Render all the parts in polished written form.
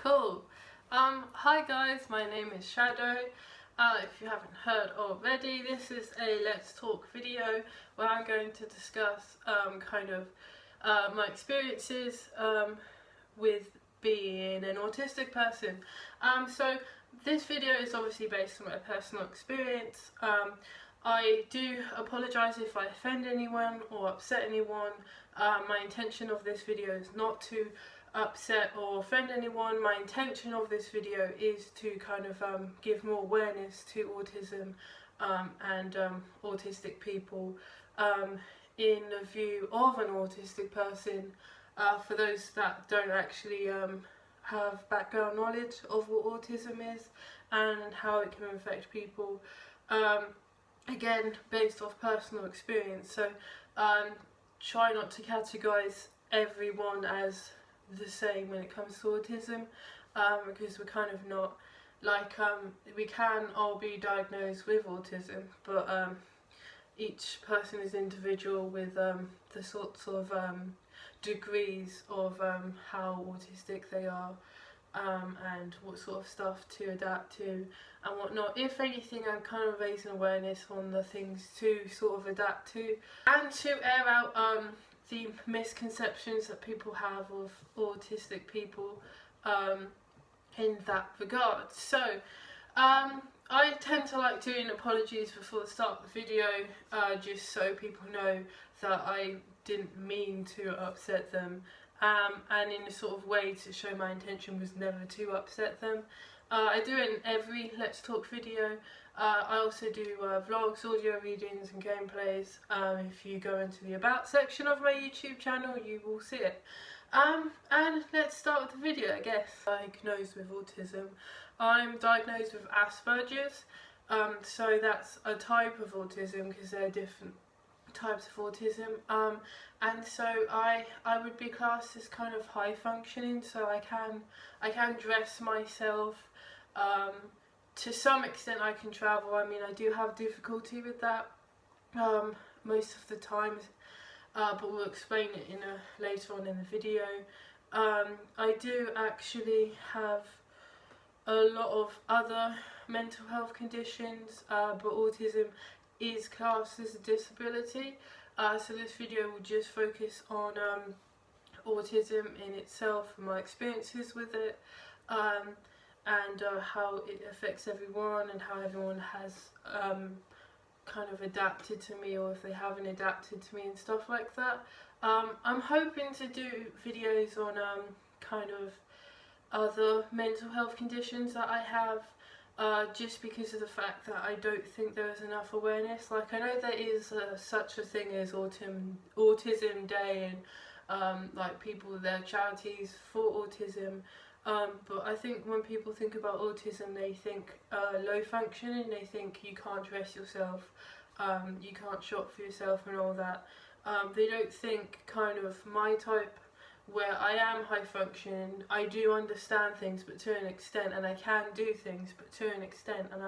Cool. Hi guys, my name is Shadow. If you haven't heard already, this is a Let's Talk video where I'm going to discuss my experiences with being an autistic person. So this video is obviously based on my personal experience. I do apologise if I offend anyone or upset anyone. My intention of this video is not to upset or offend anyone. My intention of this video is to give more awareness to autism and autistic people in the view of an autistic person, for those that don't actually have background knowledge of what autism is and how it can affect people, again based off personal experience. So try not to categorise everyone as the same when it comes to autism, because we're kind of not like, we can all be diagnosed with autism, but each person is individual with the sorts of degrees of how autistic they are, and what sort of stuff to adapt to and whatnot. If anything, I'm kind of raising awareness on the things to sort of adapt to and to air out the misconceptions that people have of autistic people in that regard. So I tend to like doing apologies before the start of the video, just so people know that I didn't mean to upset them, and in a sort of way to show my intention was never to upset them. I do it in every Let's Talk video. I also do vlogs, audio readings and gameplays. If you go into the About section of my YouTube channel, you will see it. And let's start with the video, I guess. Diagnosed with autism. I'm diagnosed with Asperger's. So that's a type of autism, because there are different types of autism. And so I would be classed as kind of high functioning, so I can dress myself. To some extent I can travel. I mean, I do have difficulty with that most of the time, but we'll explain it later on in the video. I do actually have a lot of other mental health conditions, but autism is classed as a disability. So this video will just focus on autism in itself and my experiences with it, and how it affects everyone, and how everyone has kind of adapted to me, or if they haven't adapted to me and stuff like that. I'm hoping to do videos on kind of other mental health conditions that I have, just because of the fact that I don't think there is enough awareness. Like, I know there is such a thing as Autism Day, and like people, there are charities for autism. But I think when people think about autism, they think low functioning, they think you can't dress yourself, you can't shop for yourself and all that. They don't think kind of my type, where I am high functioning, I do understand things but to an extent, and I can do things but to an extent, and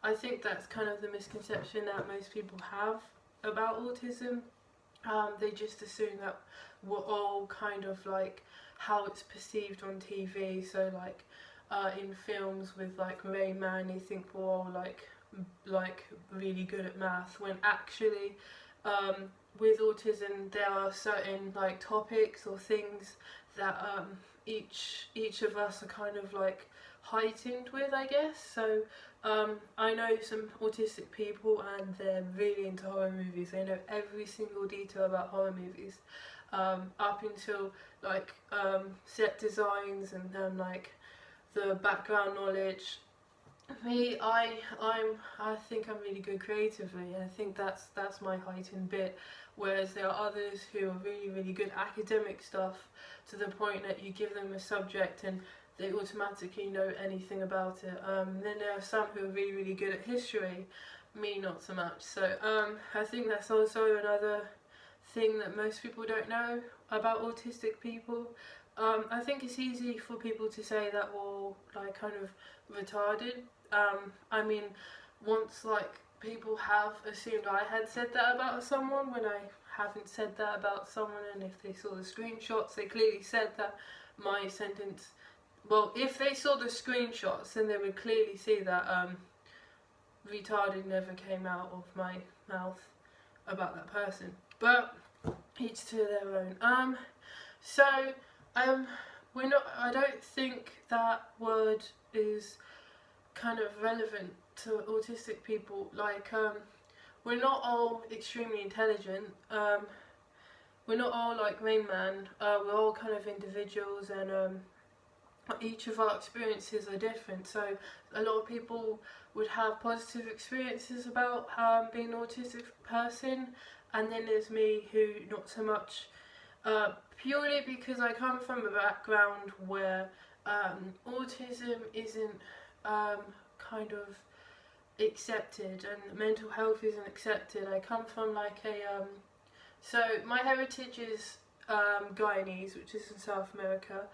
I think that's kind of the misconception that most people have about autism. They just assume that we're all kind of like how it's perceived on TV, so like in films with like Rain Man, they think we're all like really good at math, when actually with autism there are certain like topics or things that each of us are kind of like heightened with, I guess. So I know some autistic people and they're really into horror movies. They know every single detail about horror movies, up until like set designs and like the background knowledge. Me, I think I'm really good creatively. I think that's my heightened bit, whereas there are others who are really good academic stuff, to the point that you give them a subject and they automatically know anything about it. Then there are some who are really good at history. Me, not so much. So I think that's also another thing that most people don't know about autistic people. I think it's easy for people to say that we're all like kind of retarded. I mean, once like people have assumed I had said that about someone when I haven't said that about someone, and if they saw the screenshots, they clearly said that my sentence well, if they saw the screenshots, then they would clearly see that retarded never came out of my mouth about that person. But each to their own. So we're not. I don't think that word is kind of relevant to autistic people. Like, we're not all extremely intelligent. We're not all like Rain Man. We're all kind of individuals, and each of our experiences are different. So a lot of people would have positive experiences about being an autistic person, and then there's me who not so much. Purely because I come from a background where autism isn't kind of accepted, and mental health isn't accepted. I come from like a so my heritage is Guyanese, which is in South America.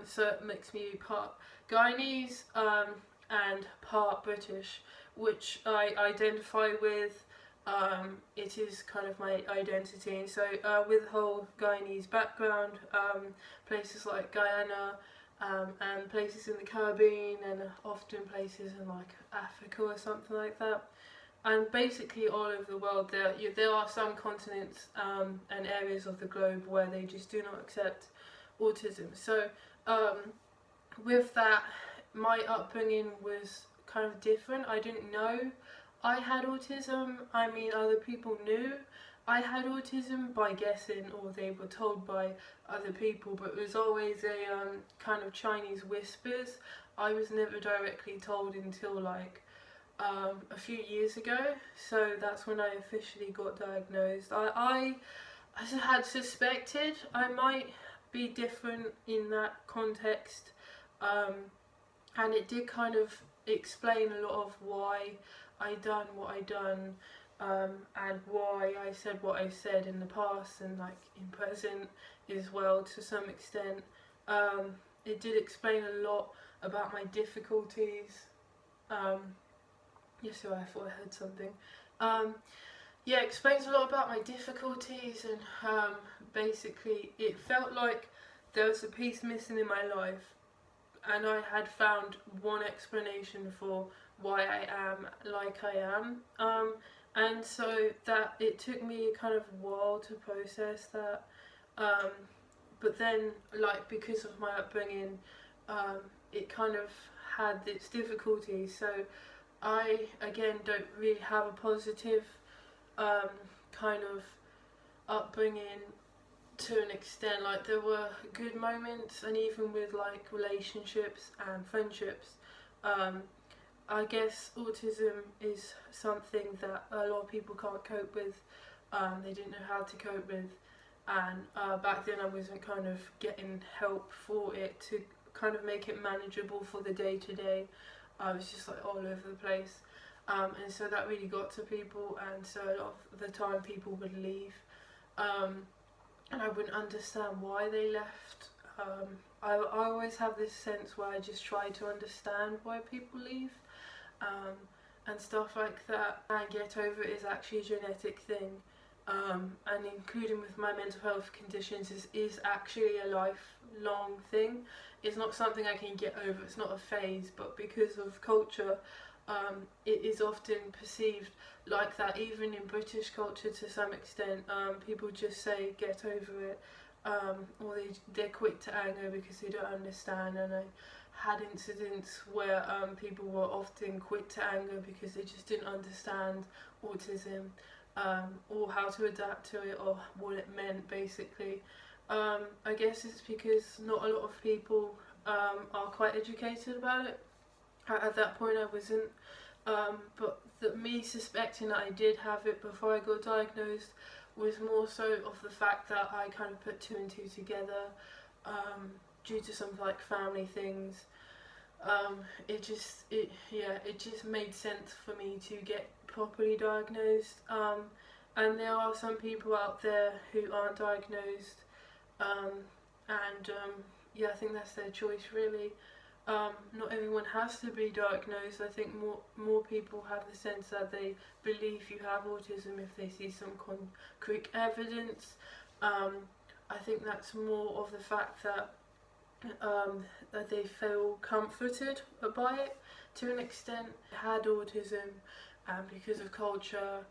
So it makes me part Guyanese and part British, which I identify with. It is kind of my identity, and so with the whole Guyanese background, places like Guyana, and places in the Caribbean, and often places in like Africa or something like that, and basically all over the world, there are some continents and areas of the globe where they just do not accept autism. So with that, my upbringing was kind of different. I didn't know I had autism. I mean, other people knew I had autism by guessing, or they were told by other people, but it was always a kind of Chinese whispers. I was never directly told until like a few years ago, so that's when I officially got diagnosed. I had suspected I might be different in that context, and it did kind of explain a lot of why I done what I done, and why I said what I said in the past and like in present as well to some extent. It did explain a lot about my difficulties. Yes, so I thought I heard something. Yeah, it explains a lot about my difficulties, and basically it felt like there was a piece missing in my life, and I had found one explanation for why I am like I am, and so that it took me kind of a while to process that, but then like because of my upbringing, it kind of had its difficulties. So I again don't really have a positive kind of upbringing to an extent. Like there were good moments, and even with like relationships and friendships, I guess autism is something that a lot of people can't cope with. They didn't know how to cope with, and back then I wasn't kind of getting help for it to kind of make it manageable for the day to day. I was just like all over the place, and so that really got to people, and so a lot of the time people would leave, and I wouldn't understand why they left. I always have this sense where I just try to understand why people leave, and stuff like that, and get over it is actually a genetic thing, and including with my mental health conditions is actually a lifelong thing. It's not something I can get over, it's not a phase, but because of culture, it is often perceived like that. Even in British culture to some extent, people just say get over it, or they're quick to anger because they don't understand. And I had incidents where people were often quick to anger because they just didn't understand autism, or how to adapt to it, or what it meant basically. I guess it's because not a lot of people are quite educated about it. At that point I wasn't, but me suspecting that I did have it before I got diagnosed was more so of the fact that I kind of put two and two together, due to some like family things. It just made sense for me to get properly diagnosed, and there are some people out there who aren't diagnosed, and yeah, I think that's their choice really. Not everyone has to be diagnosed. I think more people have the sense that they believe you have autism if they see some concrete evidence. I think that's more of the fact that that they feel comforted by it to an extent. I had autism, and because of culture,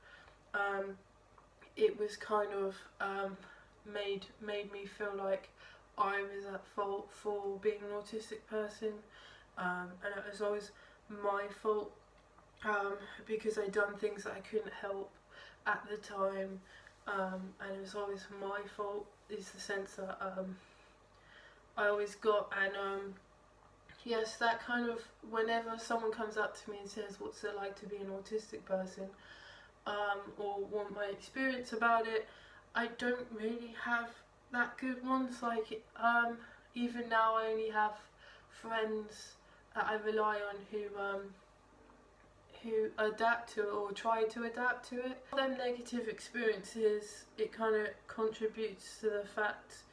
it was kind of made me feel like I was at fault for being an autistic person, and it was always my fault, because I'd done things that I couldn't help at the time, and it was always my fault. Is the sense that I always got, and yes, that kind of, whenever someone comes up to me and says, "What's it like to be an autistic person?" Or want my experience about it, I don't really have that good ones. Like, even now, I only have friends that I rely on who adapt to it or try to adapt to it. Them negative experiences, it kind of contributes to the fact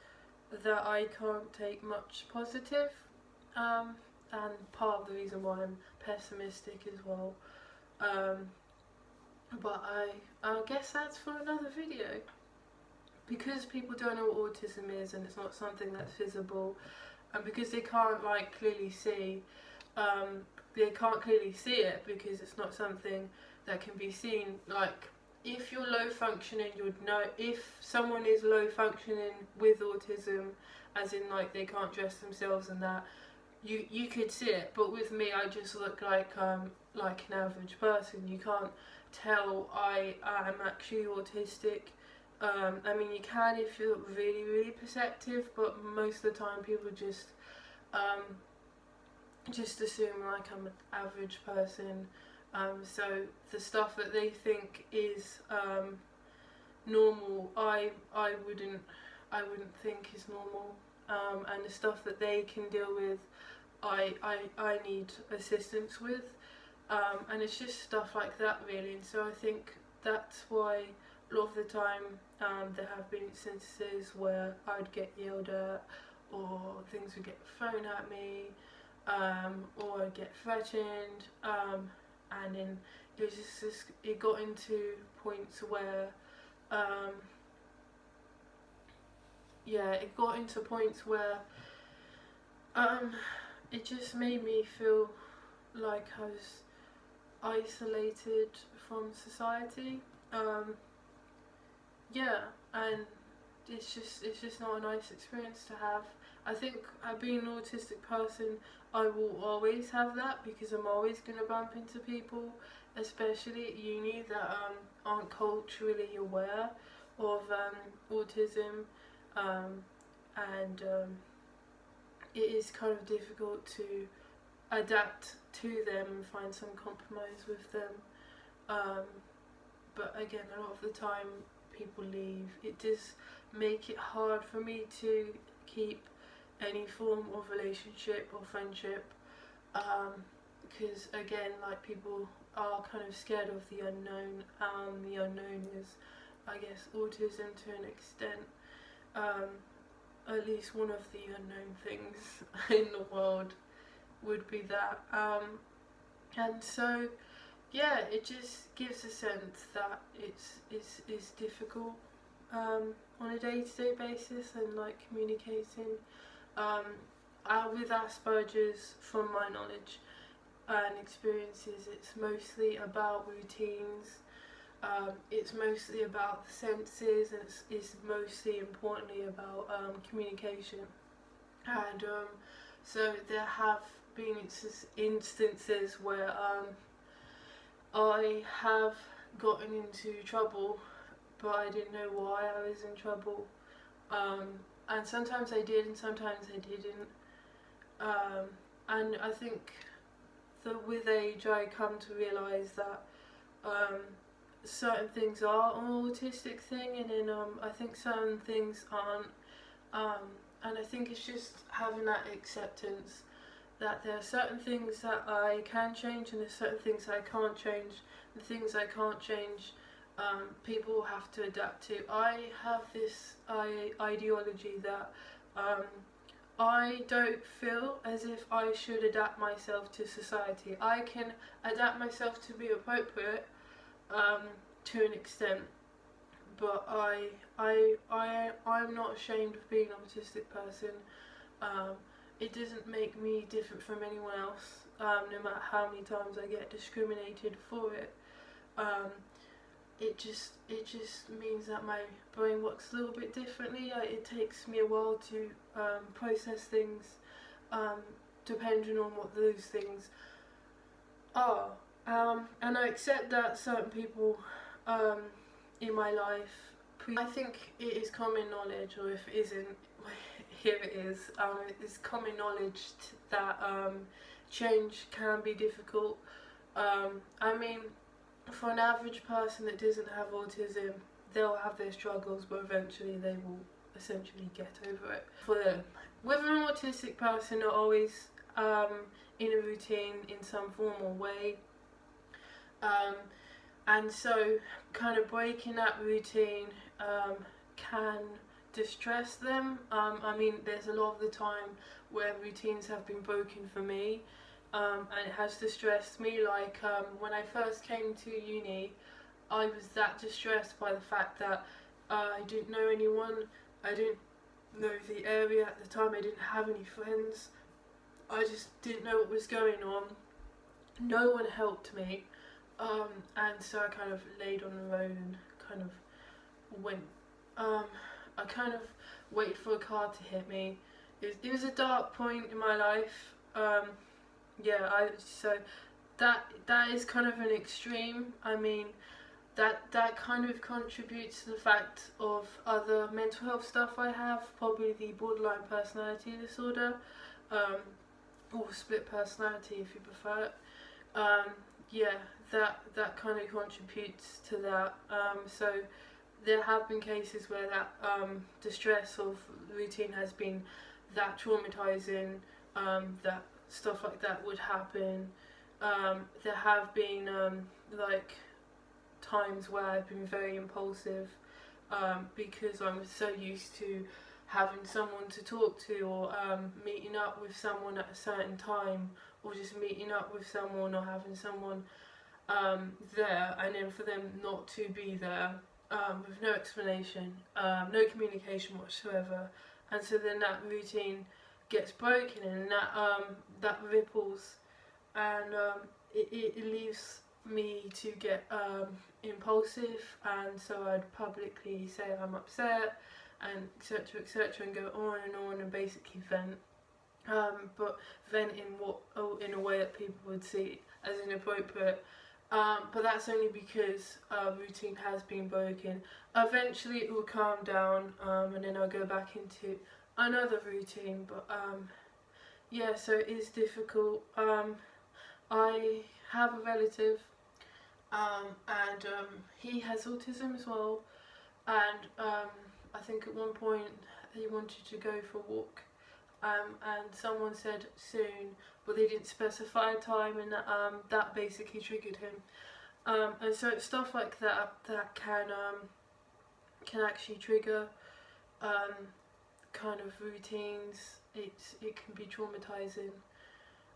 that I can't take much positive, and part of the reason why I'm pessimistic as well. But I guess that's for another video. Because people don't know what autism is and it's not something that's visible, and because they can't like clearly see, they can't clearly see it because it's not something that can be seen. Like, if you're low functioning, you'd know. If someone is low functioning with autism, as in like they can't dress themselves and that, you could see it. But with me, I just look like an average person. You can't tell I am actually autistic. I mean, you can if you're really, really perceptive, but most of the time people just assume like I'm an average person. So the stuff that they think is normal, I wouldn't think is normal. And the stuff that they can deal with, I need assistance with. And it's just stuff like that, really. And so I think that's why a lot of the time there have been instances where I'd get yelled at, or things would get thrown at me, or I'd get threatened, and then it was just it got into points where it just made me feel like I was isolated from society. And it's just not a nice experience to have. I think being an autistic person, I will always have that because I'm always going to bump into people, especially at uni, that aren't culturally aware of autism, and it is kind of difficult to adapt to them and find some compromise with them. But again, a lot of the time people leave. It does make it hard for me to keep any form of relationship or friendship, because again, like, people are kind of scared of the unknown. The unknown is, I guess, autism to an extent. At least one of the unknown things in the world would be that. And so yeah, it just gives a sense that it's difficult on a day-to-day basis, and like communicating. With Asperger's, from my knowledge and experiences, it's mostly about routines. It's mostly about the senses, and it's mostly importantly about communication. And so there have been instances where I have gotten into trouble, but I didn't know why I was in trouble. And sometimes I did, and sometimes I didn't. And I think that with age, I come to realise that certain things are an autistic thing, and then I think certain things aren't. And I think it's just having that acceptance that there are certain things that I can change and there's certain things I can't change. The things I can't change, people have to adapt to. I have this ideology that I don't feel as if I should adapt myself to society. I can adapt myself to be appropriate to an extent, but I'm not ashamed of being an autistic person. it doesn't make me different from anyone else, no matter how many times I get discriminated for it. Um, it just means that my brain works a little bit differently. It takes me a while to process things, um, depending on what those things are. And I accept that certain people in my life, I think it is common knowledge, or if it isn't, here it is. It's common knowledge that change can be difficult. I mean, for an average person that doesn't have autism, they'll have their struggles, but eventually they will essentially get over it. With an autistic person, they're always in a routine in some formal way, and so kind of breaking that routine can distress them. I mean, there's a lot of the time where routines have been broken for me, and it has distressed me. Like when I first came to uni, I was that distressed by the fact that I didn't know anyone, I didn't know the area at the time, I didn't have any friends, I just didn't know what was going on, no one helped me, and so I kind of laid on the road and kind of went, I kind of waited for a car to hit me. It was a dark point in my life. So that is kind of an extreme. I mean, that kind of contributes to the fact of other mental health stuff I have, probably the borderline personality disorder, or split personality if you prefer it. That kind of contributes to that. So there have been cases where that distress of routine has been that traumatizing, that stuff like that would happen. There have been like times where I've been very impulsive, because I'm so used to having someone to talk to, or meeting up with someone at a certain time, or just meeting up with someone or having someone there, and then for them not to be there, with no explanation, no communication whatsoever, and so then that routine gets broken, and that ripples, and it leaves me to get impulsive, and so I'd publicly say I'm upset, and etc, and go on and basically vent, but vent in a way that people would see as inappropriate. But that's only because routine has been broken. Eventually it will calm down, and then I'll go back into another routine, but so it is difficult. I have a relative, and he has autism as well, and I think at one point he wanted to go for a walk, and someone said soon, but they didn't specify a time, and that basically triggered him. And so it's stuff like that can actually trigger kind of routines. It can be traumatizing.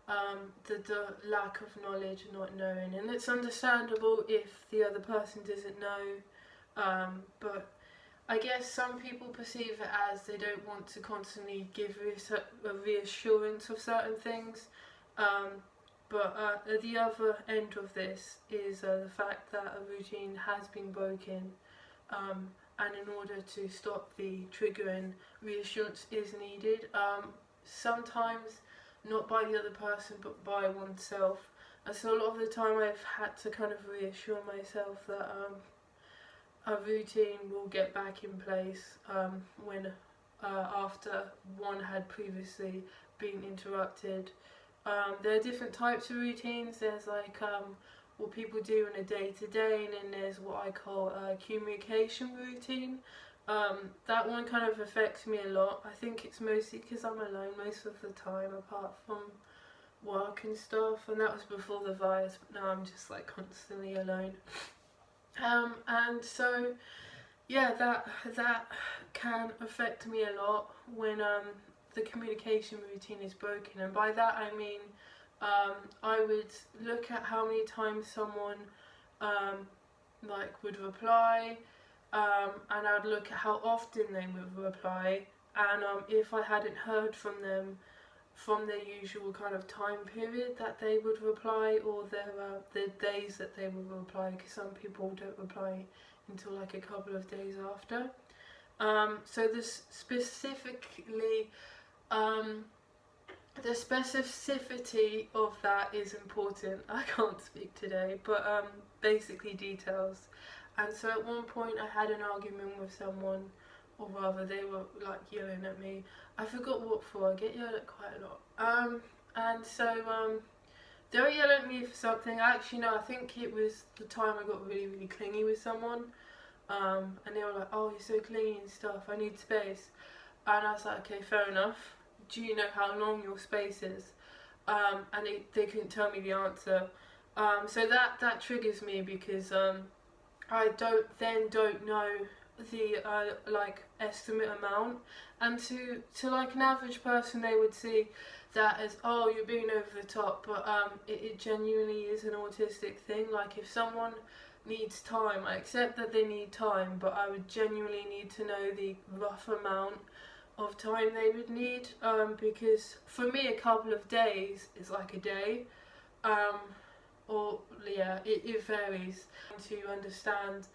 The lack of knowledge and not knowing, and it's understandable if the other person doesn't know, but I guess some people perceive it as they don't want to constantly give a reassurance of certain things, but at the other end of this is the fact that a routine has been broken, and in order to stop the triggering, reassurance is needed, sometimes not by the other person but by oneself, and so a lot of the time I've had to kind of reassure myself that a routine will get back in place when after one had previously been interrupted. There are different types of routines. There's like what people do on a day-to-day, and then there's what I call a communication routine. That one kind of affects me a lot. I think it's mostly because I'm alone most of the time, apart from work and stuff, and that was before the virus, but now I'm just like constantly alone. And so that can affect me a lot when the communication routine is broken, and by that I mean I would look at how many times someone would reply, and I'd look at how often they would reply, and if I hadn't heard from them from their usual kind of time period that they would reply, or the days that they would reply, because some people don't reply until like a couple of days after. So this specifically, the specificity of that is important. I can't speak today, but basically details. And so at one point I had an argument with someone, or rather they were like yelling at me. I forgot what for. I get yelled at quite a lot. And so they were yelling at me for something. Actually, no, I think it was the time I got really, really clingy with someone. And they were like, "Oh, you're so clingy and stuff. I need space." And I was like, "Okay, fair enough. Do you know how long your space is?" And they couldn't tell me the answer. So that triggers me, because I don't know the like estimate amount, and to like an average person they would see that as, "Oh, you're being over the top," but it genuinely is an autistic thing. Like, if someone needs time, I accept that they need time, but I would genuinely need to know the rough amount of time they would need, because for me a couple of days is like a day, or yeah, it varies. To understand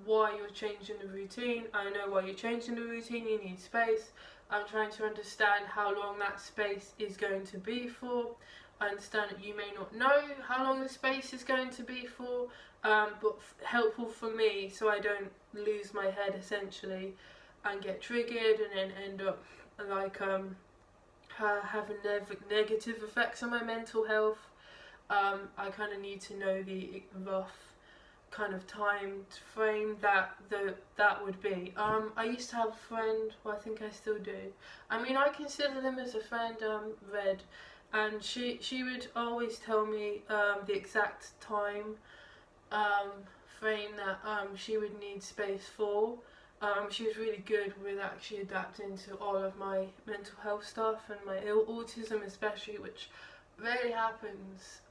why you're changing the routine, I know why you're changing the routine, you need space. I'm trying to understand how long that space is going to be for. I understand that you may not know how long the space is going to be for, but helpful for me so I don't lose my head essentially and get triggered and then end up like having negative effects on my mental health. I kind of need to know the rough kind of timed frame that would be. I used to have a friend, well, I think I still do. I mean, I consider them as a friend, Red, and she would always tell me the exact time frame that she would need space for. She was really good with actually adapting to all of my mental health stuff and my autism especially, which rarely happens.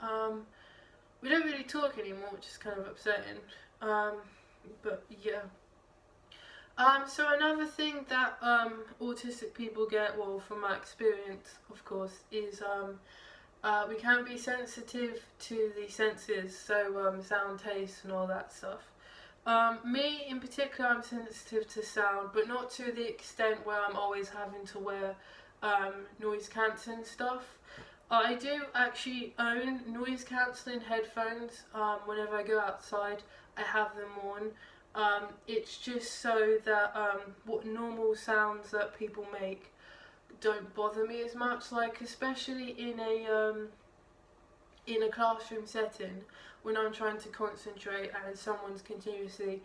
We don't really talk anymore, which is kind of upsetting. But yeah. So another thing that autistic people get, well, from my experience, of course, is we can be sensitive to the senses, so sound, taste, and all that stuff. Me in particular, I'm sensitive to sound, but not to the extent where I'm always having to wear noise cancelling stuff. I do actually own noise cancelling headphones. Whenever I go outside, I have them on. It's just so that what normal sounds that people make don't bother me as much. Like, especially in a classroom setting, when I'm trying to concentrate and someone's continuously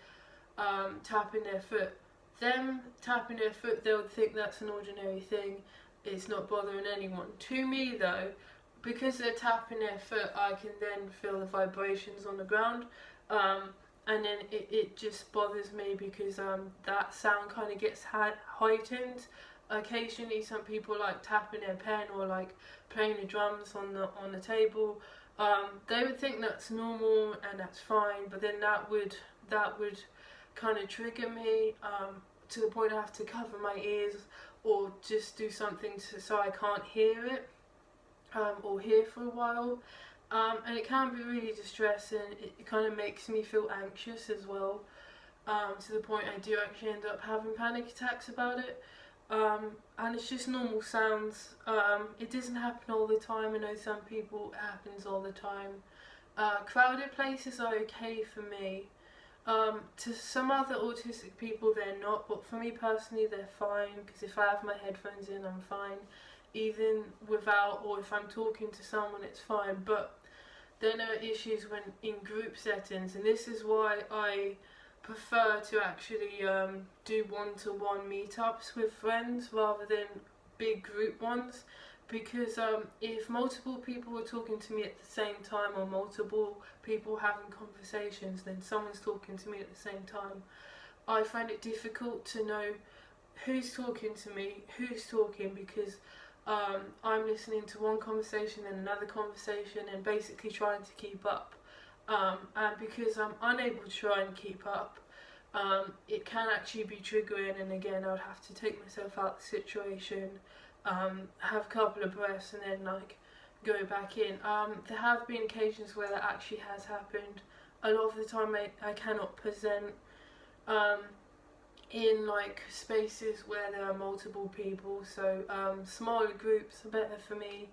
tapping their foot. Them tapping their foot, they'll think that's an ordinary thing. It's not bothering anyone. To me though, because they're tapping their foot, I can then feel the vibrations on the ground, and then it just bothers me because that sound kind of gets heightened. Occasionally some people like tapping their pen or like playing the drums on the table. They would think that's normal and that's fine, but then that would kind of trigger me to the point I have to cover my ears or just do something so I can't hear it or hear for a while. And it can be really distressing. It kind of makes me feel anxious as well, to the point I do actually end up having panic attacks about it. And it's just normal sounds. It doesn't happen all the time. I know some people it happens all the time. Crowded places are okay for me. To some other autistic people they're not, but for me personally they're fine, because if I have my headphones in I'm fine, even without, or if I'm talking to someone it's fine. But then there are issues when in group settings, and this is why I prefer to actually do one-to-one meetups with friends rather than big group ones, because if multiple people are talking to me at the same time, or multiple people having conversations, then someone's talking to me at the same time, I find it difficult to know who's talking to me, who's talking, because I'm listening to one conversation and another conversation and basically trying to keep up. And because I'm unable to try and keep up, it can actually be triggering, and again I would have to take myself out of the situation have a couple of breaths and then like go back in. There have been occasions where that actually has happened. A lot of the time I cannot present in like spaces where there are multiple people, so smaller groups are better for me,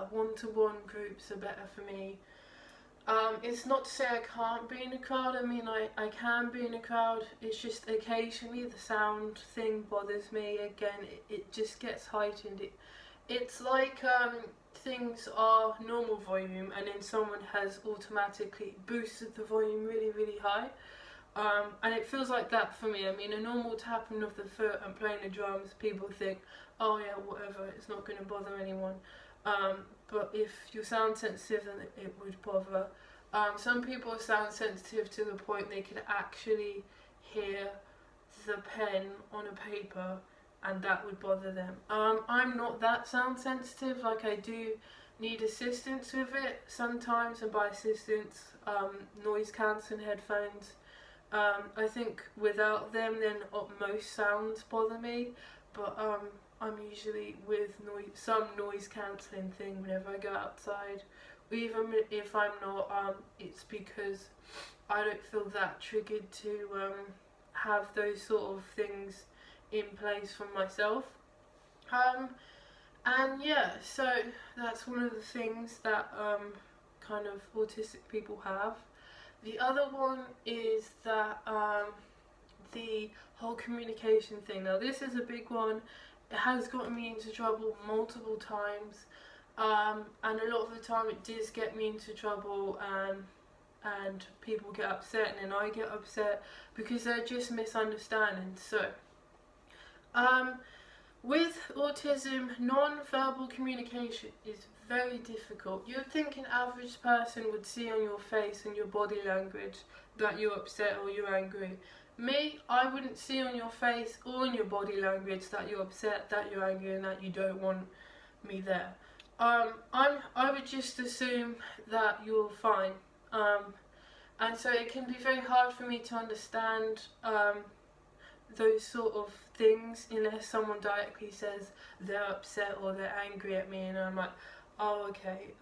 one-to-one groups are better for me. It's not to say I can't be in a crowd. I mean, I can be in a crowd. It's just occasionally the sound thing bothers me. Again, it just gets heightened. It's like things are normal volume and then someone has automatically boosted the volume really, really high. And it feels like that for me. I mean, a normal tapping of the foot and playing the drums, people think, oh yeah, whatever, it's not going to bother anyone. But if you're sound sensitive, then it would bother. Some people are sound sensitive to the point they could actually hear the pen on a paper, and that would bother them. I'm not that sound sensitive. Like, I do need assistance with it sometimes, and by assistance, noise cancelling headphones. I think without them, then most sounds bother me, but I'm usually with some noise cancelling thing whenever I go outside. Even if I'm not, it's because I don't feel that triggered to have those sort of things in place for myself. And yeah, so that's one of the things that kind of autistic people have. The other one is that the whole communication thing. Now this is a big one. It has gotten me into trouble multiple times, and a lot of the time it does get me into trouble, and people get upset, and then I get upset because they're just misunderstandings. So with autism, non-verbal communication is very difficult. You'd think an average person would see on your face and your body language that you're upset or you're angry. Me, I wouldn't see on your face or in your body language that you're upset, that you're angry, and that you don't want me there. I would just assume that you're fine. And so it can be very hard for me to understand those sort of things unless someone directly says they're upset or they're angry at me, and I'm like, oh okay.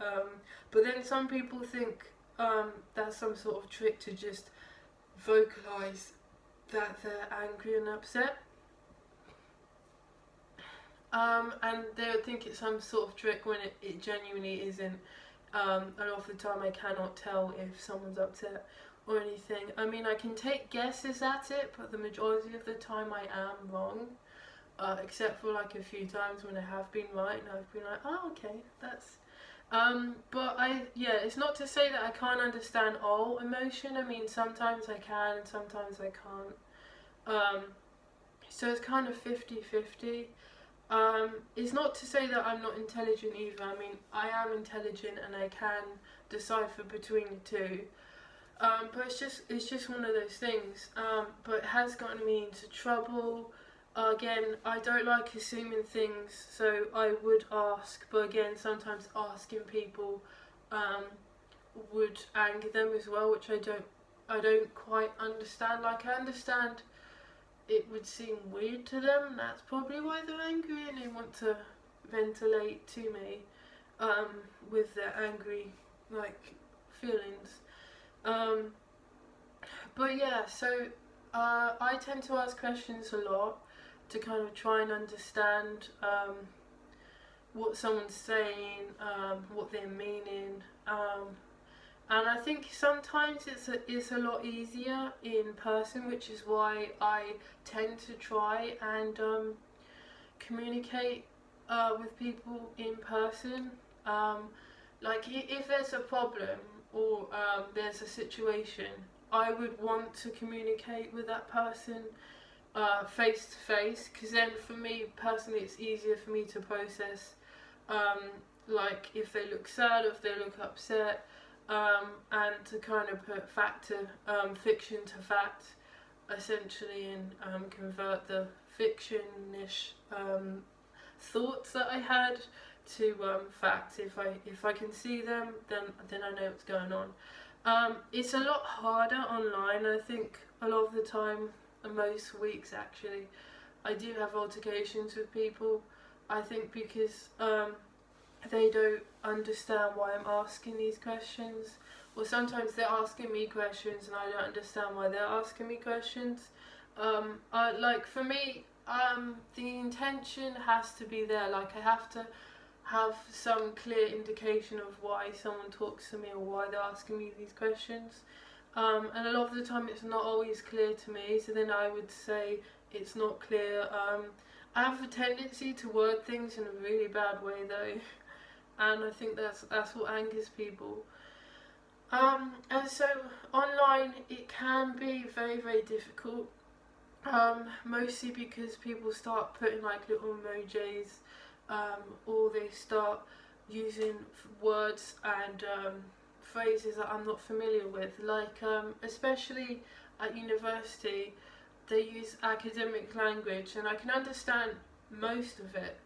But then some people think that's some sort of trick to just vocalise that they're angry and upset, and they would think it's some sort of trick when it genuinely isn't. A lot of the time I cannot tell if someone's upset or anything. I mean, I can take guesses at it, but the majority of the time I am wrong, except for like a few times when I have been right and I've been like, oh okay, that's but it's not to say that I can't understand all emotion. I mean, sometimes I can and sometimes I can't. So it's kind of 50-50. It's not to say that I'm not intelligent either. I mean, I am intelligent and I can decipher between the two. But it's just one of those things. But it has gotten me into trouble. Again, I don't like assuming things, so I would ask. But again, sometimes asking people would anger them as well, which I don't quite understand. Like, I understand it would seem weird to them. That's probably why they're angry and they want to ventilate to me with their angry like feelings. But yeah, so I tend to ask questions a lot to kind of try and understand what someone's saying, what they're meaning, and I think sometimes it's a lot easier in person, which is why I tend to try and communicate with people in person. Like, if there's a problem or there's a situation, I would want to communicate with that person face to face, because then for me personally it's easier for me to process like if they look sad or if they look upset, and to kind of put fiction to fact essentially, and convert the fiction-ish thoughts that I had to fact. If I can see them, then I know what's going on. It's a lot harder online. I think a lot of the time, most weeks actually, I do have altercations with people, I think because they don't understand why I'm asking these questions, or sometimes they're asking me questions and I don't understand why they're asking me questions. Like for me, the intention has to be there. Like I have to have some clear indication of why someone talks to me or why they're asking me these questions. And a lot of the time it's not always clear to me, so then I would say it's not clear. I have a tendency to word things in a really bad way though, and I think that's what angers people. And so online it can be very, very difficult, mostly because people start putting like little emojis, or they start using words and phrases that I'm not familiar with, like especially at university they use academic language and I can understand most of it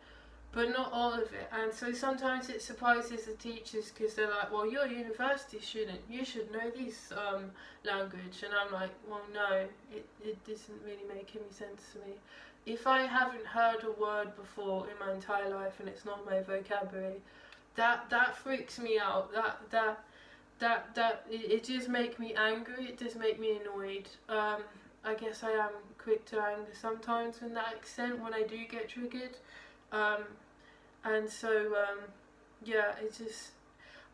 but not all of it, and so sometimes it surprises the teachers because they're like, well, you're a university student, you should know this language, and I'm like, well, no, it doesn't really make any sense to me. If I haven't heard a word before in my entire life and it's not my vocabulary, that freaks me out. It just makes me angry. It does make me annoyed. I guess I am quick to anger sometimes in that extent when I do get triggered. And so yeah, it's just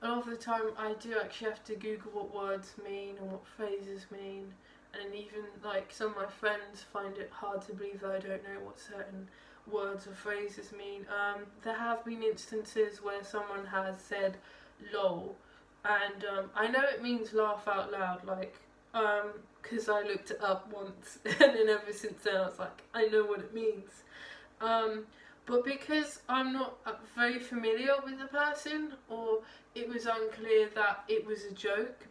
a lot of the time I do actually have to Google what words mean and what phrases mean, and even like some of my friends find it hard to believe that I don't know what certain words or phrases mean. There have been instances where someone has said lol, and I know it means laugh out loud, like because I looked it up once and then ever since then I was like, I know what it means. But because I'm not very familiar with the person, or it was unclear that it was a joke,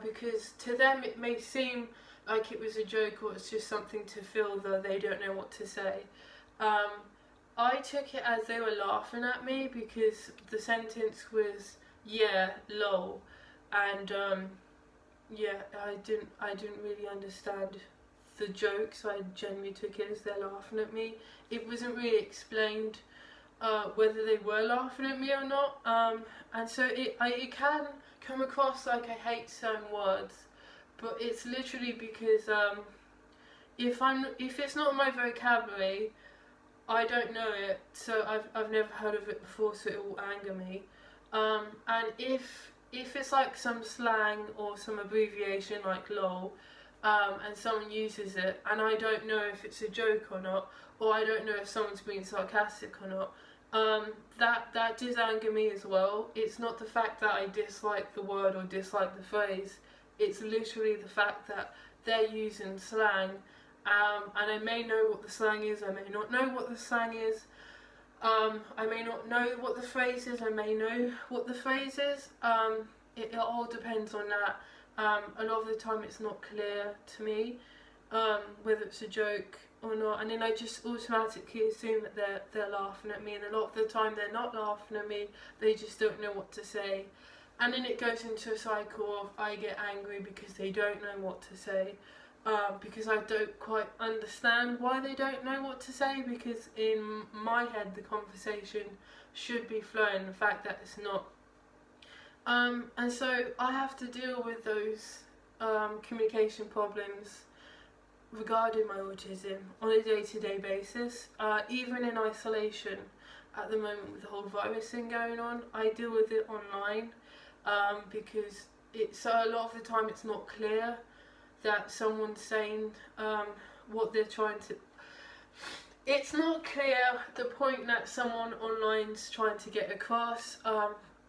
because to them it may seem like it was a joke or it's just something to fill the they don't know what to say. I took it as they were laughing at me because the sentence was yeah, lol, and yeah, I didn't really understand the joke, so I genuinely took it as they're laughing at me. It wasn't really explained whether they were laughing at me or not, and so it can come across like I hate certain words, but it's literally because if it's not my vocabulary, I don't know it, so I've never heard of it before, so it will anger me. And if it's like some slang or some abbreviation like lol, and someone uses it and I don't know if it's a joke or not, or I don't know if someone's being sarcastic or not, that does anger me as well. It's not the fact that I dislike the word or dislike the phrase, it's literally the fact that they're using slang, and I may know what the slang is, I may not know what the slang is, I may not know what the phrase is, I may know what the phrase is. It all depends on that. A lot of the time it's not clear to me whether it's a joke or not, and then I just automatically assume that they're laughing at me, and a lot of the time they're not laughing at me, they just don't know what to say, and then it goes into a cycle of I get angry because they don't know what to say, because I don't quite understand why they don't know what to say, because in my head the conversation should be flowing, the fact that it's not. And so I have to deal with those communication problems regarding my autism on a day-to-day basis, even in isolation at the moment with the whole virus thing going on. I deal with it online because a lot of the time it's not clear that someone's saying what they're trying to. It's not clear the point that someone online's trying to get across,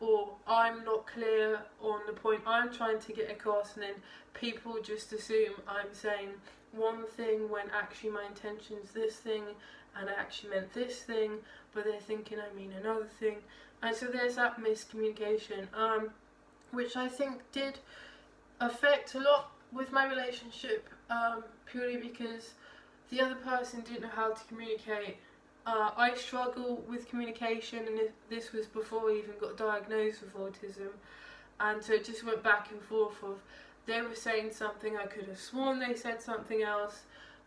or I'm not clear on the point I'm trying to get across, and then people just assume I'm saying one thing when actually my intention's this thing and I actually meant this thing, but they're thinking I mean another thing, and so there's that miscommunication, which I think did affect a lot with my relationship, purely because the other person didn't know how to communicate. I struggle with communication, and this was before I even got diagnosed with autism, and so it just went back and forth of they were saying something, I could have sworn they said something else,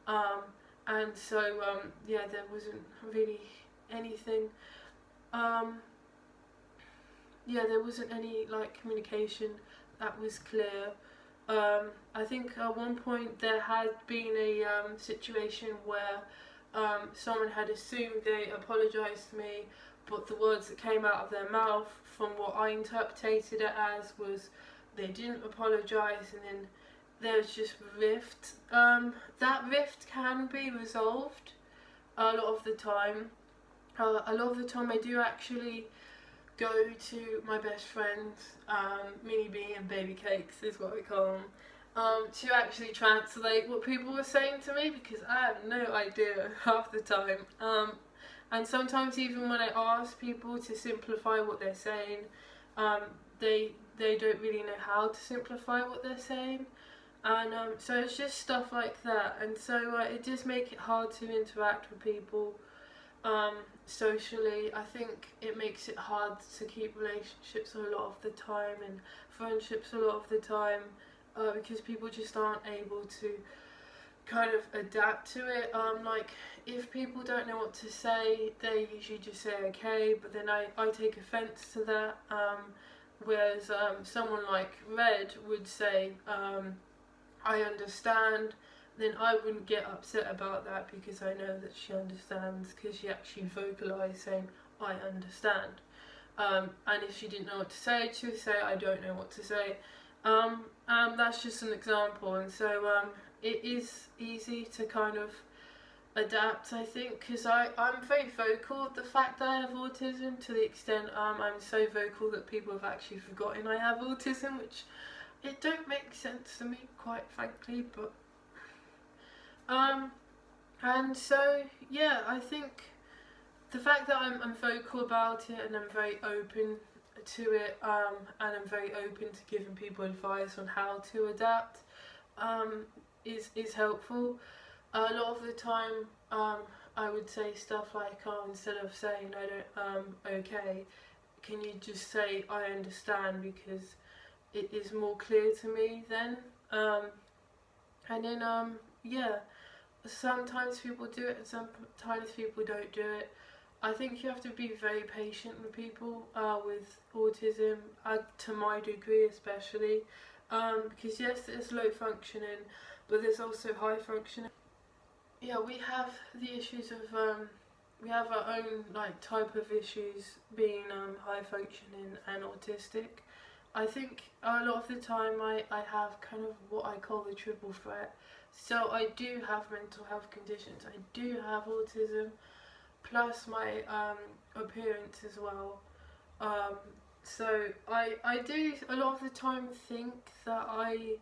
and so yeah, there wasn't really anything. Yeah, there wasn't any like communication that was clear. I think at one point there had been a situation where someone had assumed they apologised to me, but the words that came out of their mouth, from what I interpreted it as, was they didn't apologise, and then there's just rift. That rift can be resolved a lot of the time. A lot of the time I do actually go to my best friends, Mini B and Baby Cakes is what we call them, to actually translate what people were saying to me, because I have no idea half the time. And sometimes even when I ask people to simplify what they're saying, they don't really know how to simplify what they're saying. And so it's just stuff like that, and so it does make it hard to interact with people socially. I think it makes it hard to keep relationships a lot of the time, and friendships a lot of the time, because people just aren't able to kind of adapt to it. Like, if people don't know what to say, they usually just say okay, but then I take offence to that, whereas someone like Red would say I understand, then I wouldn't get upset about that, because I know that she understands, because she actually vocalised saying I understand. And if she didn't know what to say, she would say I don't know what to say. That's just an example, and so it is easy to kind of adapt, I think, because I'm very vocal of the fact that I have autism, to the extent I'm so vocal that people have actually forgotten I have autism, which it don't make sense to me, quite frankly, but and so yeah, I think the fact that I'm vocal about it, and I'm very open to it, and I'm very open to giving people advice on how to adapt, is helpful. A lot of the time, I would say stuff like, oh, instead of saying I don't, okay, can you just say I understand, because it is more clear to me then. And then yeah, sometimes people do it and sometimes people don't do it. I think you have to be very patient with people with autism, to my degree especially, because yes, there's low functioning, but there's also high functioning. Yeah, we have the issues of we have our own like type of issues, being high functioning and autistic. I think a lot of the time I have kind of what I call the triple threat. So I do have mental health conditions, I do have autism, plus my appearance as well. So I do a lot of the time think that I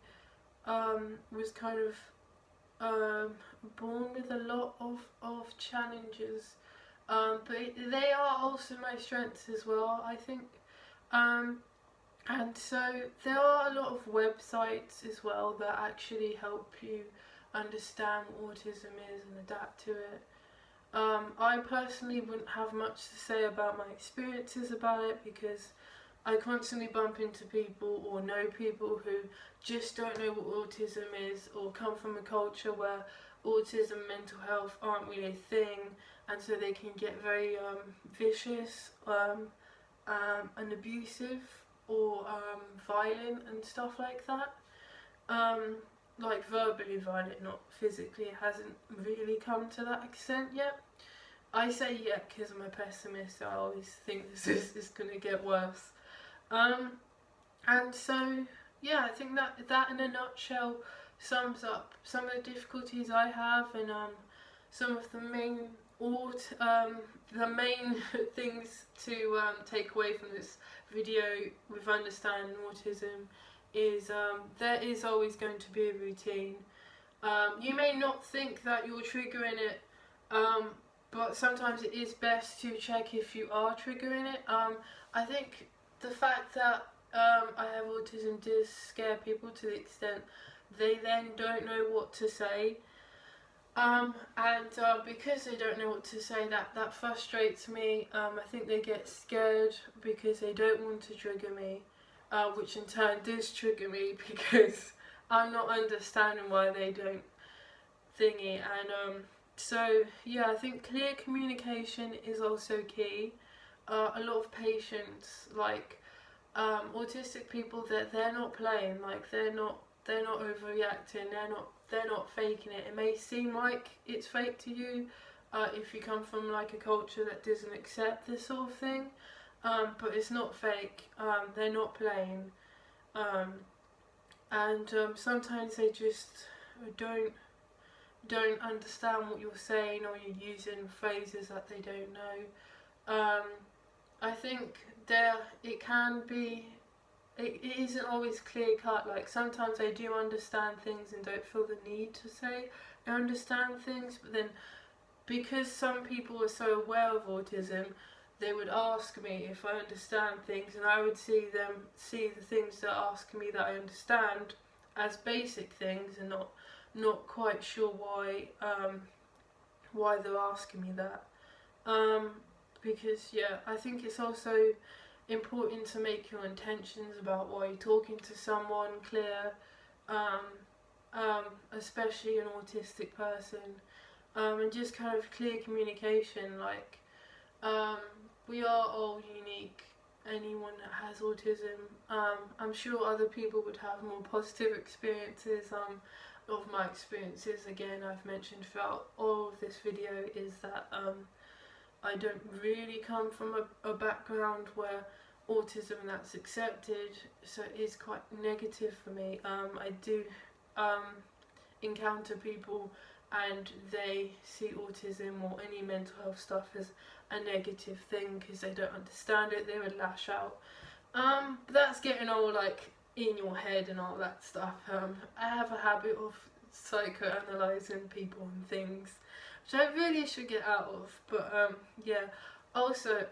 was kind of born with a lot of challenges, but they are also my strengths as well, I think. And so there are a lot of websites as well that actually help you understand what autism is and adapt to it. I personally wouldn't have much to say about my experiences about it, because I constantly bump into people or know people who just don't know what autism is, or come from a culture where autism and mental health aren't really a thing, and so they can get very vicious and abusive, or violent and stuff like that. Like verbally violent, not physically. It hasn't really come to that extent yet. I say yet because I'm a pessimist, so I always think this is going to get worse. And so, yeah, I think that in a nutshell sums up some of the difficulties I have, and some of the main things to take away from this video with understanding autism is there is always going to be a routine. You may not think that you're triggering it, but sometimes it is best to check if you are triggering it. I think the fact that I have autism does scare people, to the extent they then don't know what to say. And because they don't know what to say, that frustrates me. I think they get scared because they don't want to trigger me, which in turn does trigger me because I'm not understanding why they don't thingy. And So yeah, I think clear communication is also key. A lot of patients, like autistic people, they're not playing, like they're not overreacting, they're not faking it. It may seem like it's fake to you if you come from like a culture that doesn't accept this sort of thing, but it's not fake. They're not playing, um, and sometimes they just don't understand what you're saying, or you're using phrases that they don't know. I think it can be, it isn't always clear cut. Like sometimes they do understand things and don't feel the need to say they understand things, but then because some people are so aware of autism, they would ask me if I understand things, and I would see the things that ask me that I understand as basic things, and not quite sure why they're asking me that. Because yeah, I think it's also important to make your intentions about why you're talking to someone clear, especially an autistic person, and just kind of clear communication. Like, we are all unique. Anyone that has autism, I'm sure other people would have more positive experiences. Of my experiences, again, I've mentioned throughout all of this video, is that I don't really come from a background where autism that's accepted, so it is quite negative for me. I do encounter people and they see autism or any mental health stuff as a negative thing because they don't understand it. They would lash out. But that's getting all like in your head and all that stuff. I have a habit of psychoanalyzing people and things, which I really should get out of. But yeah. Also,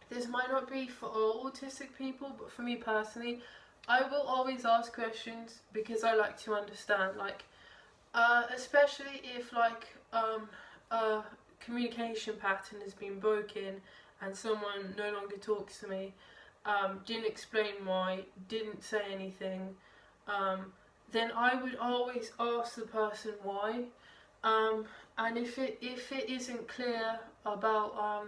this might not be for all autistic people, but for me personally, I will always ask questions because I like to understand. Like, especially if like a communication pattern has been broken and someone no longer talks to me, didn't explain why, didn't say anything, then I would always ask the person why. And if it isn't clear about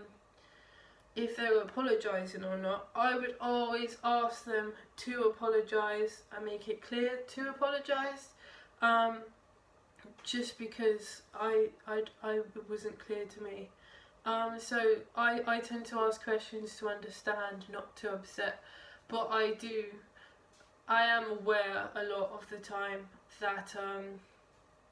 if they were apologising or not, I would always ask them to apologise and make it clear to apologise. Just because I wasn't clear to me. So I tend to ask questions to understand, not to upset. But I am aware a lot of the time that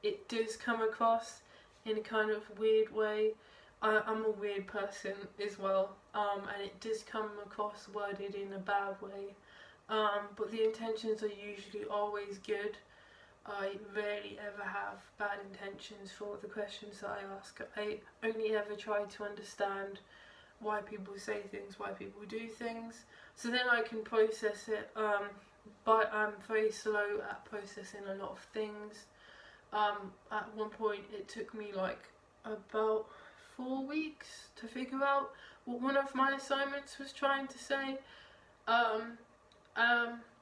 it does come across in a kind of weird way. I'm a weird person as well, and it does come across worded in a bad way. But the intentions are usually always good. I rarely ever have bad intentions for the questions that I ask. I only ever try to understand why people say things, why people do things, so then I can process it. But I'm very slow at processing a lot of things. At one point it took me like about 4 weeks to figure out what one of my assignments was trying to say.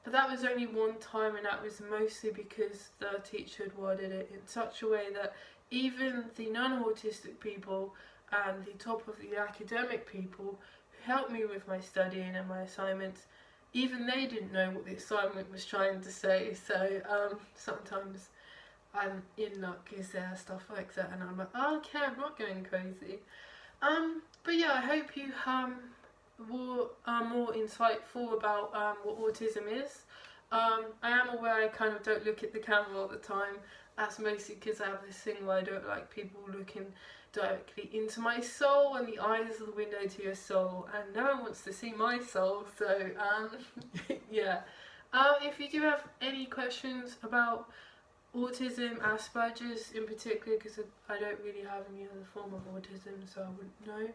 But that was only one time, and that was mostly because the teacher had worded it in such a way that even the non-autistic people and the top of the academic people who helped me with my studying and my assignments, even they didn't know what the assignment was trying to say. So sometimes I'm in luck because there are stuff like that, and I'm like, oh, okay, I'm not going crazy. But yeah, I hope you are more insightful about what autism is. I am aware I kind of don't look at the camera all the time. That's mostly because I have this thing where I don't like people looking directly into my soul, and the eyes are the window to your soul, and no one wants to see my soul. So yeah. If you do have any questions about autism, Asperger's in particular, because I don't really have any other form of autism, so I wouldn't know.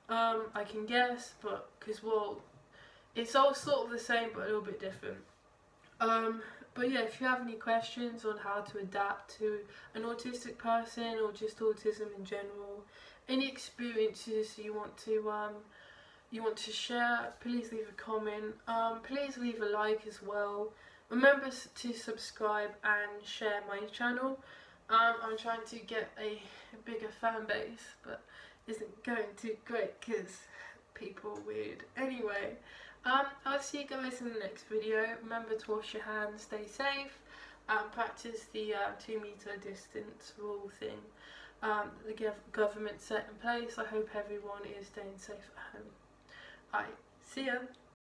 I can guess, but because, well, it's all sort of the same but a little bit different. But yeah, if you have any questions on how to adapt to an autistic person or just autism in general, any experiences you want to share, please leave a comment. Please leave a like as well. Remember to subscribe and share my channel. I'm trying to get a bigger fan base, but isn't going too great because people are weird. Anyway, I'll see you guys in the next video. Remember to wash your hands, stay safe, practice the 2 meter distance rule thing the government set in place. I hope everyone is staying safe at home. Alright, see ya!